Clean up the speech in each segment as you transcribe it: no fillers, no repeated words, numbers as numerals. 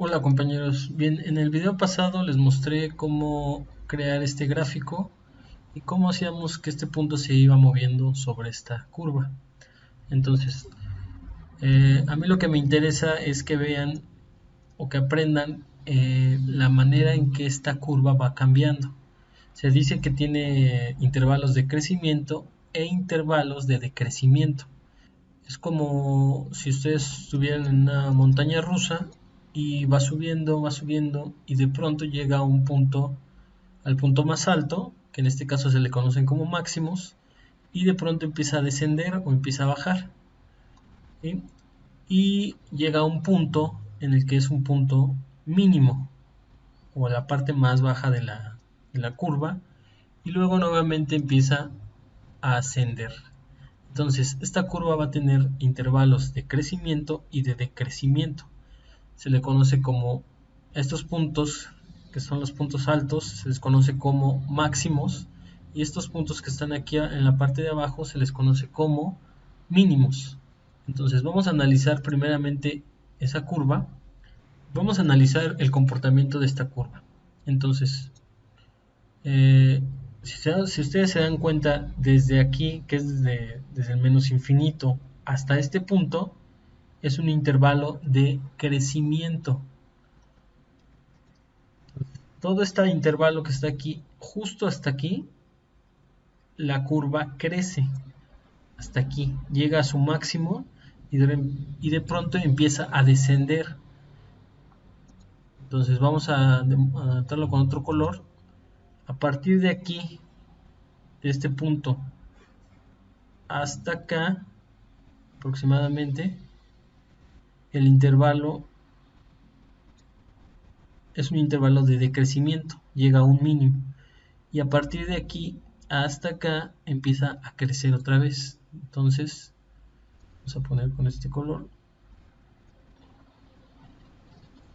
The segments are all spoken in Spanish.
Hola compañeros, bien, en el video pasado les mostré cómo crear este gráfico y cómo hacíamos que este punto se iba moviendo sobre esta curva. Entonces, a mí lo que me interesa es que vean o que aprendan la manera en que esta curva va cambiando. Se dice que tiene intervalos de crecimiento e intervalos de decrecimiento. Es como si ustedes estuvieran en una montaña rusa y va subiendo y de pronto llega a un punto, al punto más alto, que en este caso se le conocen como máximos, y de pronto empieza a descender o empieza a bajar, ¿sí? Y llega a un punto en el que es un punto mínimo o la parte más baja de la curva y luego nuevamente empieza a ascender. Entonces, esta curva va a tener intervalos de crecimiento y de decrecimiento. Se le conoce como estos puntos, que son los puntos altos, se les conoce como máximos, y estos puntos que están aquí en la parte de abajo se les conoce como mínimos. Entonces, vamos a analizar primeramente esa curva. Vamos a analizar el comportamiento de esta curva. Entonces, eh, si ustedes se dan cuenta, desde aquí, que es desde el menos infinito hasta este punto, es un intervalo de crecimiento. Todo este intervalo que está aquí, justo hasta aquí, la curva crece. Hasta aquí, llega a su máximo y de pronto empieza a descender. Entonces vamos a anotarlo con otro color. A partir de aquí, de este punto hasta acá, aproximadamente, el intervalo es un intervalo de decrecimiento, llega a un mínimo. Y a partir de aquí hasta acá empieza a crecer otra vez. Entonces, vamos a poner con este color.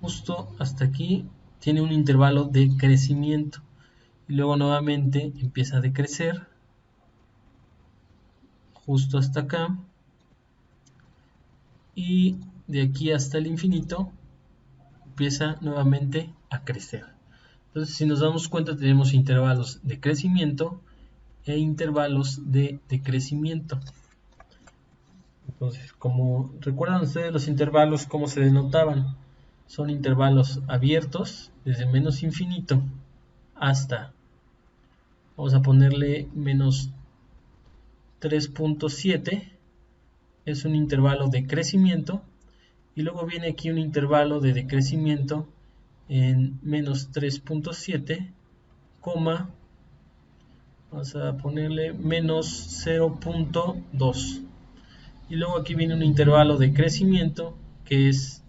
Justo hasta aquí tiene un intervalo de crecimiento. Y luego nuevamente empieza a decrecer. Justo hasta acá. Y de aquí hasta el infinito empieza nuevamente a crecer. Entonces, si nos damos cuenta, tenemos intervalos de crecimiento e intervalos de decrecimiento. Entonces, como recuerdan ustedes los intervalos, ¿cómo se denotaban? Son intervalos abiertos desde menos infinito hasta, vamos a ponerle menos 3.7, es un intervalo de crecimiento, y luego viene aquí un intervalo de decrecimiento en menos 3.7, vamos a ponerle menos 0.2. Y luego aquí viene un intervalo de crecimiento que es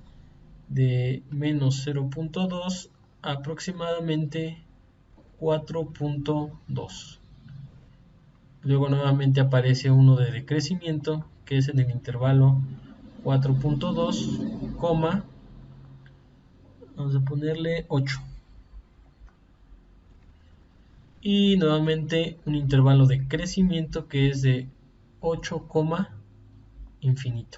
de menos 0.2 a aproximadamente 4.2. Luego nuevamente aparece uno de decrecimiento que es en el intervalo 4.2, vamos a ponerle 8. Y nuevamente un intervalo de crecimiento que es de 8, infinito.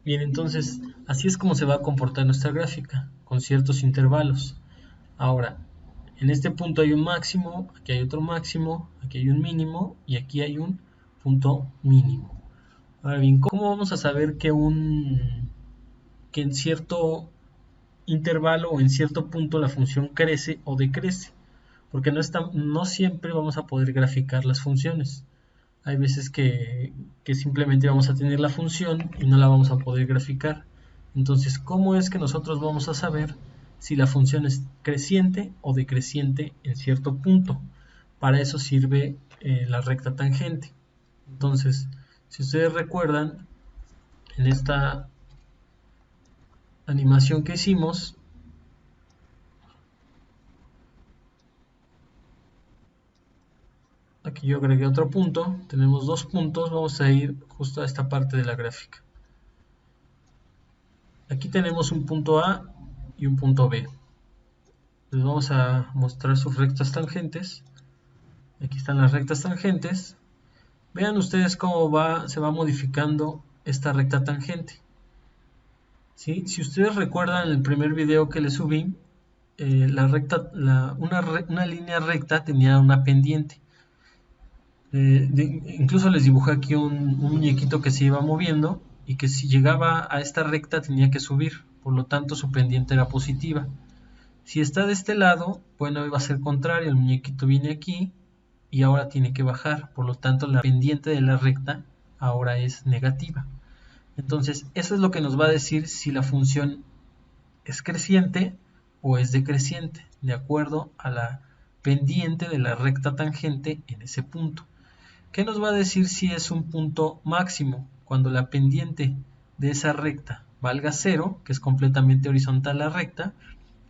Bien, entonces así es como se va a comportar nuestra gráfica, con ciertos intervalos. Ahora, en este punto hay un máximo, aquí hay otro máximo, aquí hay un mínimo y aquí hay un punto mínimo. Ahora bien, ¿cómo vamos a saber que en cierto intervalo o en cierto punto la función crece o decrece? Porque no siempre vamos a poder graficar las funciones. Hay veces que simplemente vamos a tener la función y no la vamos a poder graficar. Entonces, ¿cómo es que nosotros vamos a saber si la función es creciente o decreciente en cierto punto? Para eso sirve la recta tangente. Entonces, si ustedes recuerdan, en esta animación que hicimos, aquí yo agregué otro punto, tenemos dos puntos, vamos a ir justo a esta parte de la gráfica. Aquí tenemos un punto A y un punto B. Les vamos a mostrar sus rectas tangentes. Aquí están las rectas tangentes. Vean ustedes cómo se va modificando esta recta tangente. ¿sí? Si ustedes recuerdan el primer video que les subí, una línea recta tenía una pendiente. Incluso les dibujé aquí un muñequito que se iba moviendo y que si llegaba a esta recta tenía que subir, por lo tanto su pendiente era positiva. Si está de este lado, bueno, va a ser contrario, el muñequito viene aquí y ahora tiene que bajar, por lo tanto la pendiente de la recta ahora es negativa. Entonces eso es lo que nos va a decir si la función es creciente o es decreciente, de acuerdo a la pendiente de la recta tangente en ese punto. ¿Qué nos va a decir si es un punto máximo? Cuando la pendiente de esa recta valga 0, que es completamente horizontal la recta,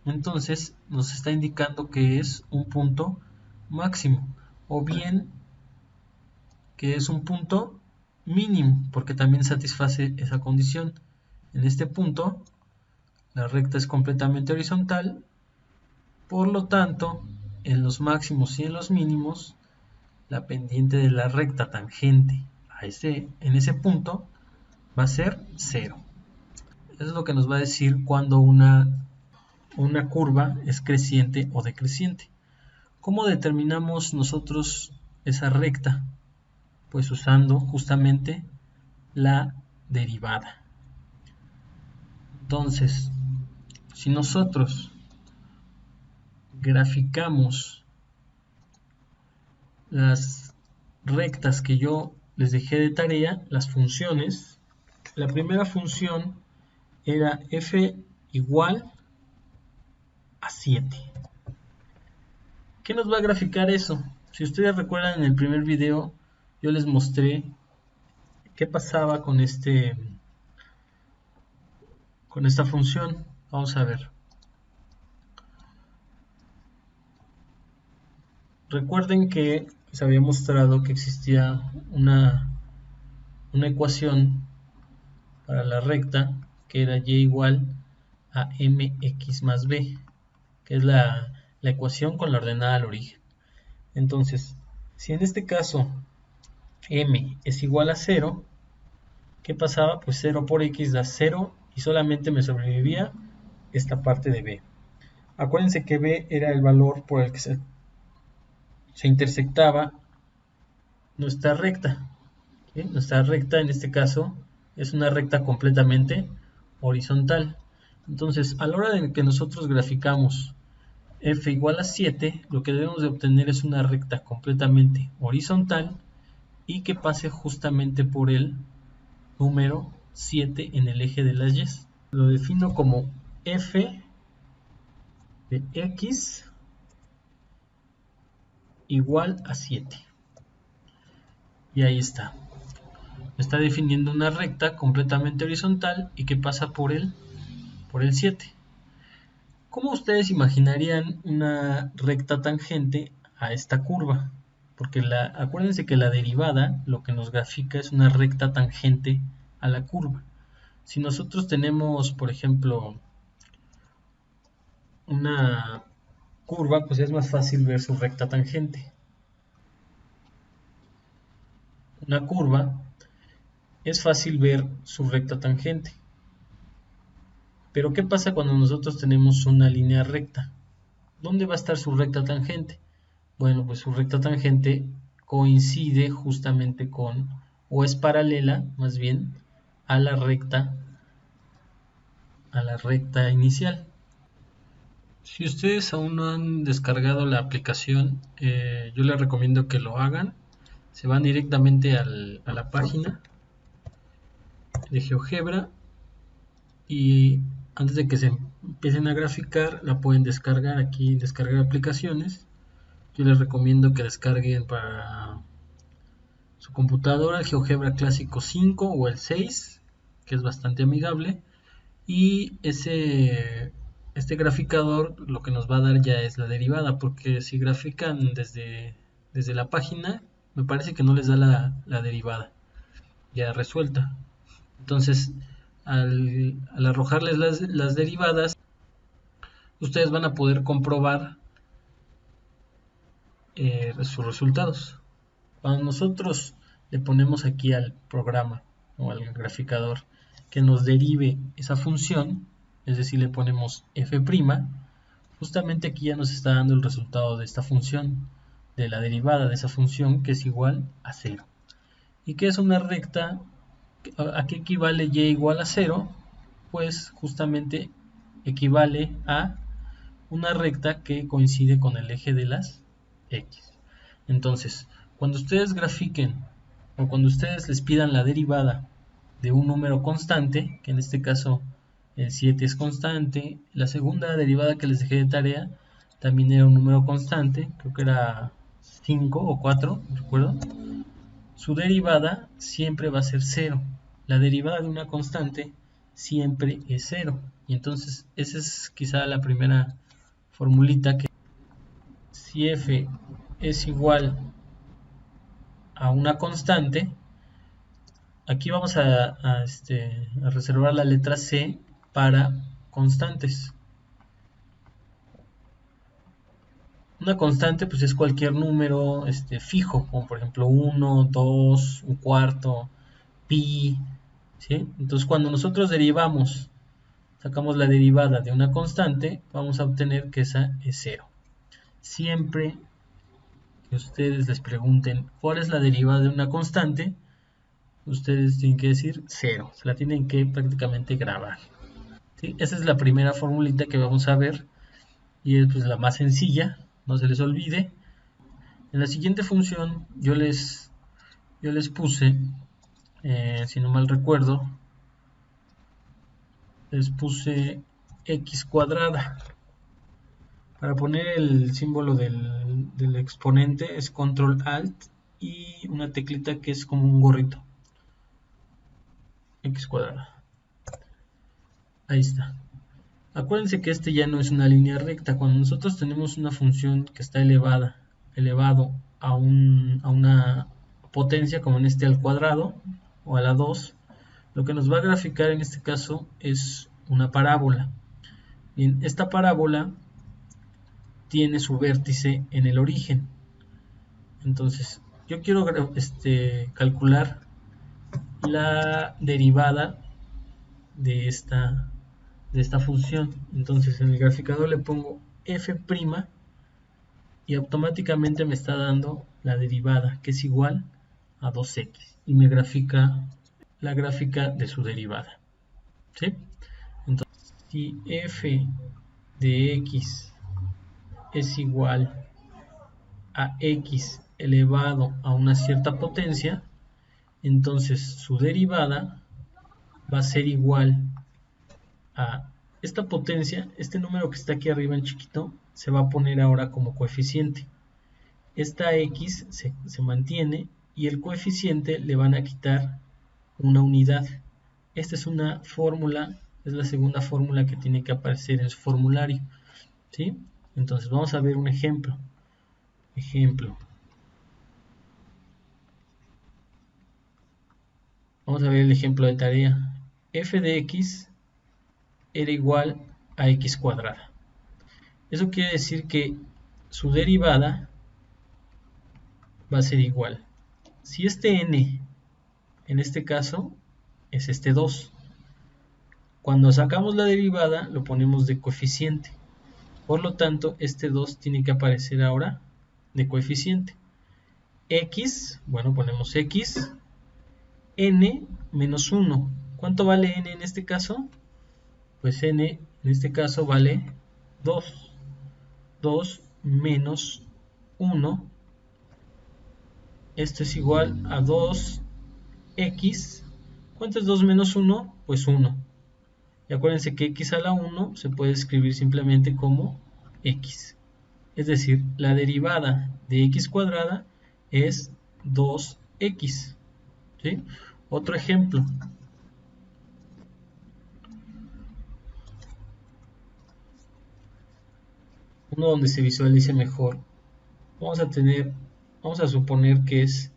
entonces nos está indicando que es un punto máximo, o bien que es un punto mínimo, porque también satisface esa condición. En este punto, la recta es completamente horizontal, por lo tanto, en los máximos y en los mínimos, la pendiente de la recta tangente en ese punto va a ser 0. Eso es lo que nos va a decir cuando una curva es creciente o decreciente. ¿Cómo determinamos nosotros esa recta? Pues usando justamente la derivada. Entonces, si nosotros graficamos las rectas que yo les dejé de tarea, las funciones, la primera función era f igual a 7. ¿Qué nos va a graficar eso? Si ustedes recuerdan, en el primer video yo les mostré qué pasaba con esta función. Vamos a ver. Recuerden que les había mostrado que existía una ecuación para la recta que era y igual a mx más b, que es la ecuación con la ordenada al origen. Entonces, si en este caso m es igual a 0, ¿qué pasaba? Pues 0 por x da 0 y solamente me sobrevivía esta parte de b. Acuérdense que b era el valor por el que se intersectaba nuestra recta. ¿Sí? Nuestra recta en este caso es una recta completamente horizontal. Entonces, a la hora de que nosotros graficamos f igual a 7, lo que debemos de obtener es una recta completamente horizontal y que pase justamente por el número 7 en el eje de las y. Lo defino como f de x igual a 7. Y ahí está. Está definiendo una recta completamente horizontal y que pasa por el 7. ¿Cómo ustedes imaginarían una recta tangente a esta curva? Porque acuérdense que la derivada lo que nos grafica es una recta tangente a la curva. Si nosotros tenemos, por ejemplo, una curva, pues es más fácil ver su recta tangente. Una curva es fácil ver su recta tangente. Pero ¿qué pasa cuando nosotros tenemos una línea recta? ¿Dónde va a estar su recta tangente? Bueno, pues su recta tangente coincide justamente con, o es paralela más bien, a la recta inicial. Si ustedes aún no han descargado la aplicación, yo les recomiendo que lo hagan. Se van directamente a la página de GeoGebra y antes de que se empiecen a graficar la pueden descargar aquí, descargar aplicaciones. Yo les recomiendo que descarguen para su computadora el GeoGebra Clásico 5 o el 6, que es bastante amigable, y este graficador lo que nos va a dar ya es la derivada, porque si grafican desde la página me parece que no les da la derivada ya resuelta. Entonces al arrojarles las derivadas, ustedes van a poder comprobar sus resultados. Cuando nosotros le ponemos aquí al programa o al graficador que nos derive esa función, es decir, le ponemos f', justamente aquí ya nos está dando el resultado de esta función, de la derivada de esa función, que es igual a 0. ¿Y qué es una recta? ¿A qué equivale y igual a 0? Pues justamente equivale a una recta que coincide con el eje de las x. Entonces, cuando ustedes grafiquen o cuando ustedes les pidan la derivada de un número constante, que en este caso el 7 es constante, la segunda derivada que les dejé de tarea también era un número constante, creo que era 5 o 4, no recuerdo. Su derivada siempre va a ser 0. La derivada de una constante siempre es 0. Y entonces esa es quizá la primera formulita, que si f es igual a una constante, aquí vamos a reservar la letra C para constantes. Una constante pues es cualquier número fijo, como por ejemplo 1, 2, un cuarto, pi, ¿sí? Entonces cuando nosotros sacamos la derivada de una constante, vamos a obtener que esa es 0. Siempre que ustedes les pregunten cuál es la derivada de una constante, ustedes tienen que decir 0, se la tienen que prácticamente grabar, ¿sí? Esa es la primera formulita que vamos a ver y es pues la más sencilla, no se les olvide. En la siguiente función yo les puse, si no mal recuerdo, les puse x cuadrada. Para poner el símbolo del exponente es control alt y una teclita que es como un gorrito, x cuadrada. Ahí está. Acuérdense que este ya no es una línea recta. Cuando nosotros tenemos una función que está elevado a una potencia, como en este al cuadrado o a la 2, lo que nos va a graficar en este caso es una parábola. Bien, esta parábola tiene su vértice en el origen. Entonces, yo quiero calcular la derivada de esta función. Entonces, en el graficador le pongo f' y automáticamente me está dando la derivada, que es igual a 2x, y me grafica la gráfica de su derivada, ¿sí? Entonces, si f de x es igual a x elevado a una cierta potencia, entonces su derivada va a ser igual a esta potencia. Este número que está aquí arriba en chiquito se va a poner ahora como coeficiente. Esta x se mantiene y el coeficiente le van a quitar una unidad. Esta es una fórmula, es la segunda fórmula que tiene que aparecer en su formulario, ¿sí? Entonces vamos a ver un ejemplo. Vamos a ver el ejemplo de tarea. F de x era igual a x cuadrada. Eso quiere decir que su derivada va a ser igual. Si este n, en este caso, es este 2. Cuando sacamos la derivada, lo ponemos de coeficiente. Por lo tanto, este 2 tiene que aparecer ahora de coeficiente. X, bueno, ponemos x, n menos 1. ¿Cuánto vale n en este caso? Pues n en este caso vale 2. 2 menos 1. Esto es igual a 2x. ¿Cuánto es 2 menos 1? Pues 1. Y acuérdense que x a la 1 se puede escribir simplemente como x. Es decir, la derivada de x cuadrada es 2x. ¿Sí? Otro ejemplo. Uno donde se visualice mejor. Vamos a suponer que es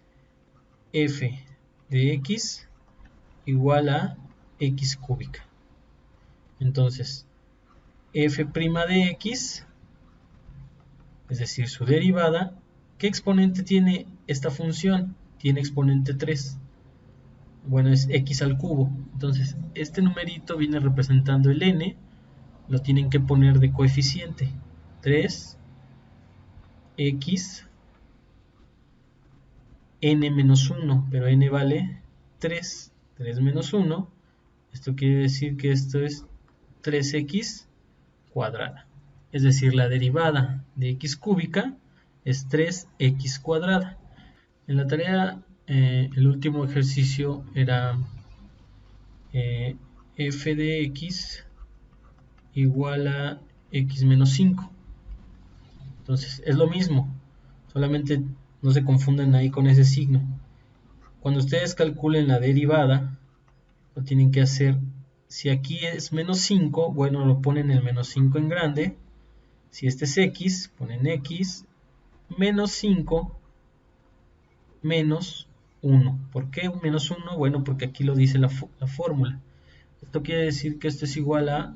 f de x igual a x cúbica. Entonces, f' de x, es decir, su derivada, ¿qué exponente tiene esta función? Tiene exponente 3. bueno, es x al cubo. Entonces, este numerito viene representando el n, lo tienen que poner de coeficiente. 3x n menos 1, pero n vale 3. 3 menos 1, esto quiere decir que esto es 3x cuadrada. Es decir, la derivada de x cúbica es 3x cuadrada. En la tarea, el último ejercicio era f de x igual a x menos 5. Entonces es lo mismo, solamente no se confundan ahí con ese signo. Cuando ustedes calculen la derivada, lo tienen que hacer, si aquí es menos 5, bueno, lo ponen el menos 5 en grande. Si este es x, ponen x menos 5 menos 1. ¿Por qué menos 1? Bueno, porque aquí lo dice la fórmula. Esto quiere decir que esto es igual a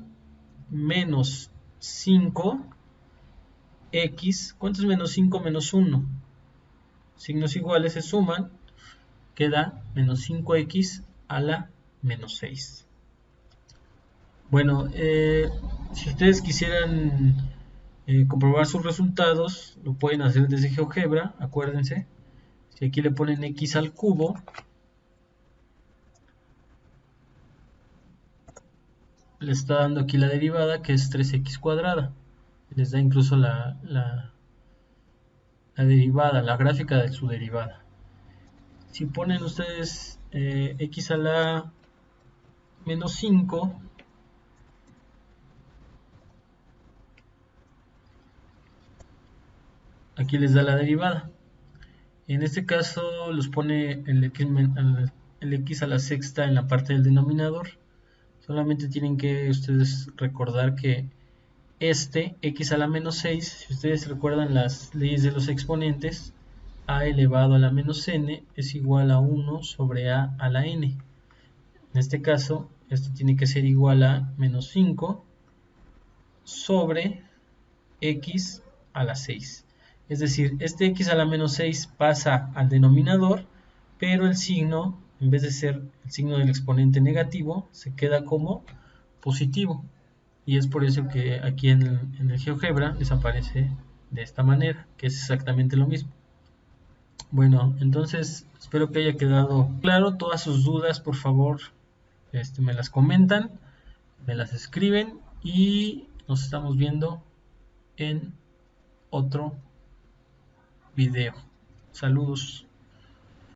menos 5x. ¿Cuánto es menos 5 menos 1? Signos iguales se suman, queda menos 5x a la menos 6. Bueno, si ustedes quisieran comprobar sus resultados, lo pueden hacer desde GeoGebra, acuérdense. Si aquí le ponen x al cubo, le está dando aquí la derivada, que es 3x cuadrada. Les da incluso la derivada, la gráfica de su derivada. Si ponen ustedes x a la menos 5, aquí les da la derivada. En este caso los pone el x a la sexta en la parte del denominador. Solamente tienen que ustedes recordar que este x a la menos 6, si ustedes recuerdan las leyes de los exponentes, a elevado a la menos n es igual a 1 sobre a la n. En este caso, esto tiene que ser igual a menos 5 sobre x a la 6. Es decir, este x a la menos 6 pasa al denominador, pero el signo, en vez de ser el signo del exponente negativo, se queda como positivo. Y es por eso que aquí en el GeoGebra les aparece de esta manera, que es exactamente lo mismo. Bueno, entonces espero que haya quedado claro. Todas sus dudas, por favor, me las comentan, me las escriben y nos estamos viendo en otro video. Saludos.